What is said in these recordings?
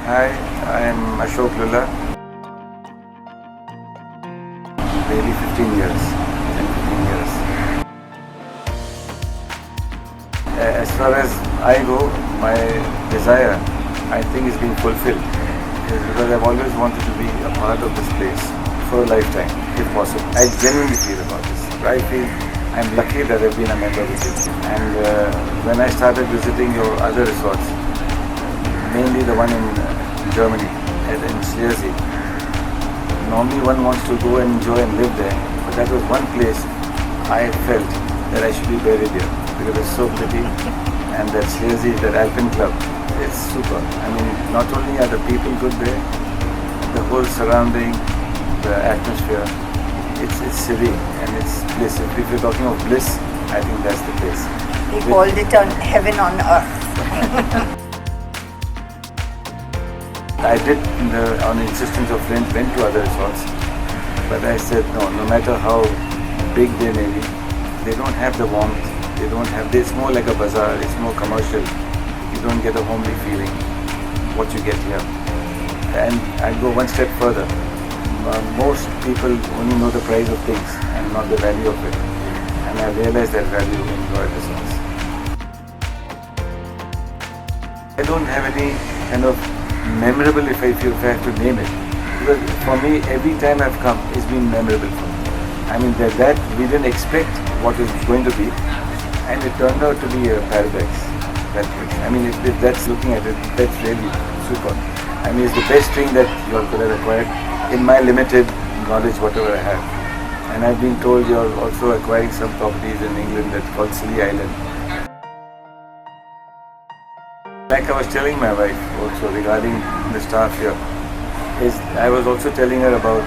Hi, I am Ashok Lulla. Maybe 15 years. 10, 15 years. As far as I go, my desire, I think, is being fulfilled. Is because I've always wanted to be a part of this place for a lifetime, if possible. I genuinely feel about this. I feel I'm lucky that I've been a member of it. And when I started visiting your other resorts, mainly the one in Germany, in Schleswig, normally one wants to go and enjoy and live there, but that was one place I felt that I should be buried here because it's so pretty, and that Schleswig, that Alpine Club, it's super. I mean, not only are the people good there, the whole surrounding, the atmosphere, it's serene and it's bliss. If you're talking of bliss, I think that's the place. They called it heaven on earth. I did, on the insistence of friends, went to other resorts, but I said no matter how big they may be, they don't have the warmth, it's more like a bazaar, it's more commercial, you don't get a homely feeling, what you get here. And I'll go one step further, most people only know the price of things and not the value of it, and I realized that value in Royal Resorts. I don't have any kind of memorable, if I have to name it, because for me every time I've come it's been memorable for me. I mean that we didn't expect what it's going to be, and it turned out to be a paradise. That place. I mean, if that's looking at it, that's really super. I mean, it's the best thing that you all could have acquired in my limited knowledge, whatever I have. And I've been told you're also acquiring some properties in England that's called Scilly Island. Like I was telling my wife also regarding the staff here, I was also telling her about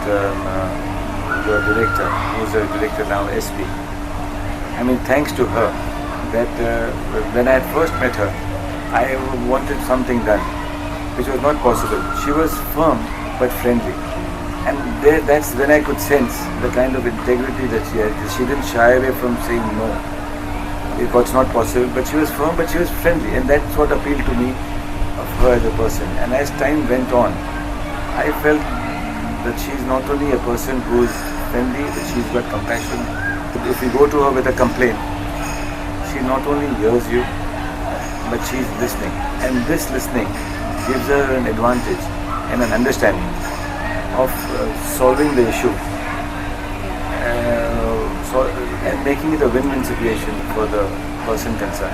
your director, who's a director now, SP. I mean, thanks to her, that when I had first met her, I wanted something done, which was not possible. She was firm but friendly, and that's when I could sense the kind of integrity that she had. She didn't shy away from saying no. It was not possible, but she was firm, but she was friendly, and that's what appealed to me of her as a person. And as time went on, I felt that she's not only a person who is friendly, but she's got compassion. If you go to her with a complaint, she not only hears you, but she's listening, and this listening gives her an advantage and an understanding of solving the issue. And making it a win-win situation for the person concerned.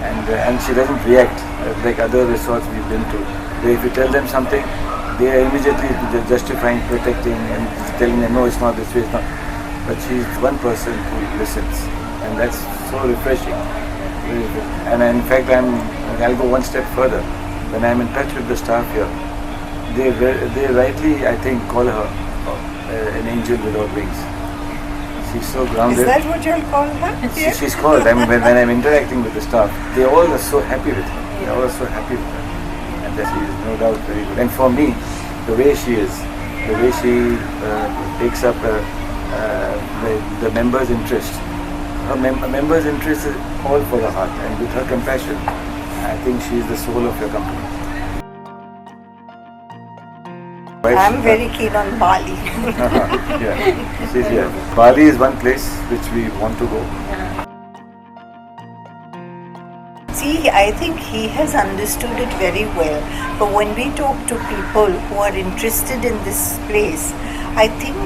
And she doesn't react like other resorts we've been to, where if you tell them something, they are immediately justifying, protecting, and telling them, no, it's not this way, it's not. But she's one person who listens, and that's so refreshing. And in fact, I'll go one step further. When I'm in touch with the staff here, they rightly, I think, call her an angel without wings. She's so grounded. Is that what you'll call her? She's called. I mean, when I'm interacting with the staff, they all are so happy with her. They all are so happy with her, and that she is no doubt very good. And for me, the way she is, the way she takes up the members' interest. Her members' interest is all for the heart, and with her compassion, I think she is the soul of your company. I'm very keen on Bali. Yeah, she's here. Bali is one place which we want to go. See, I think he has understood it very well. But when we talk to people who are interested in this place, I think,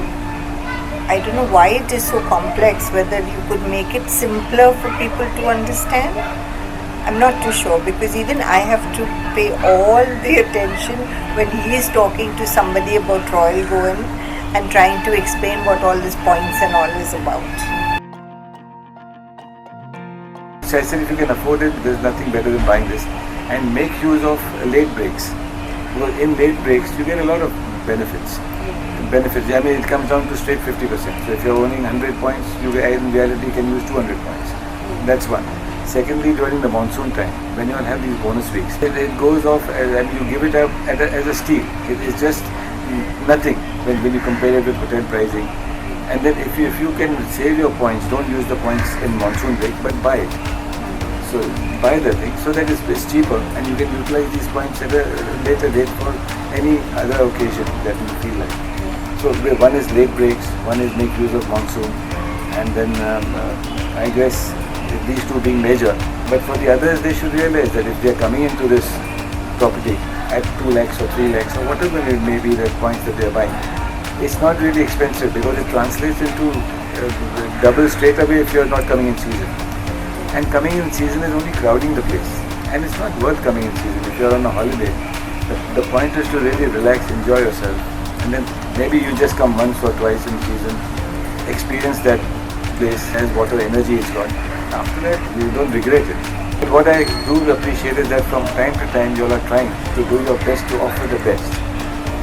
I don't know why it is so complex, whether you could make it simpler for people to understand. I'm not too sure, because even I have to pay all the attention when he is talking to somebody about Royal Goan and trying to explain what all these points and all is about. So I said, if you can afford it, there's nothing better than buying this, and make use of late breaks. Because in late breaks, you get a lot of benefits. I mean, it comes down to straight 50%. So if you're owning 100 points, you in reality can use 200 points. That's one. Secondly, during the monsoon time, when you have these bonus weeks, it goes off and you give it up as a steal. It's just nothing when you compare it with hotel pricing. And then if you can save your points, don't use the points in monsoon break, but buy it. So buy the thing so that it's cheaper and you can utilize these points at a later date for any other occasion that you feel like. So one is late breaks, one is make use of monsoon, and then I guess these two being major. But for the others, they should realize that if they are coming into this property at 2 lakhs or 3 lakhs or whatever it may be the points that they are buying, it's not really expensive because it translates into double straight away if you are not coming in season. And coming in season is only crowding the place. And it's not worth coming in season. If you are on a holiday, the point is to really relax, enjoy yourself. And then maybe you just come once or twice in season, experience that place as whatever energy it's got. After that, you don't regret it. But what I do appreciate is that from time to time you all are trying to do your best to offer the best.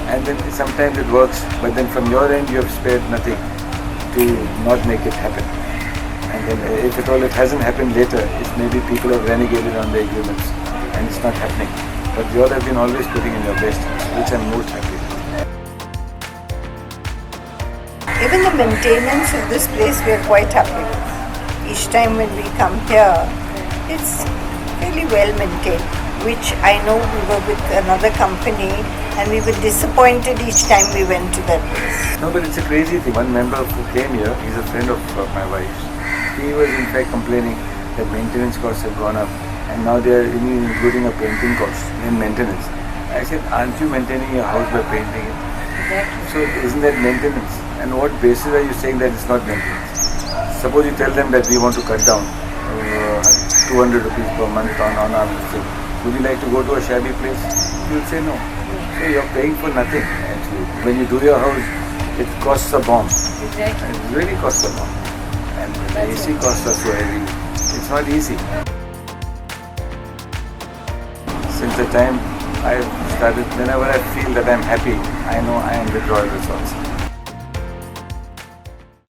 And then sometimes it works, but then from your end you have spared nothing to not make it happen. And then if at all it hasn't happened later, it's maybe people have renegated on their agreements and it's not happening. But you all have been always putting in your best, which I'm most happy with. Even the maintenance of this place, we are quite happy with. Each time when we come here, it's really well maintained, which I know we were with another company and we were disappointed each time we went to that place. No, but it's a crazy thing. One member who came here, he's a friend of my wife's. He was in fact complaining that maintenance costs have gone up and now they are including a painting cost in maintenance. I said, aren't you maintaining your house by painting it? Exactly. So isn't that maintenance? And what basis are you saying that it's not maintenance? Suppose you tell them that we want to cut down 200 rupees per month on our thing. Would you like to go to a shabby place? You'll say no. So you're paying for nothing actually. When you do your house, it costs a bomb. Exactly. It really costs a bomb. And the AC costs are so heavy. It's not easy. Since the time I started, whenever I feel that I'm happy, I know I am with Royal Resorts.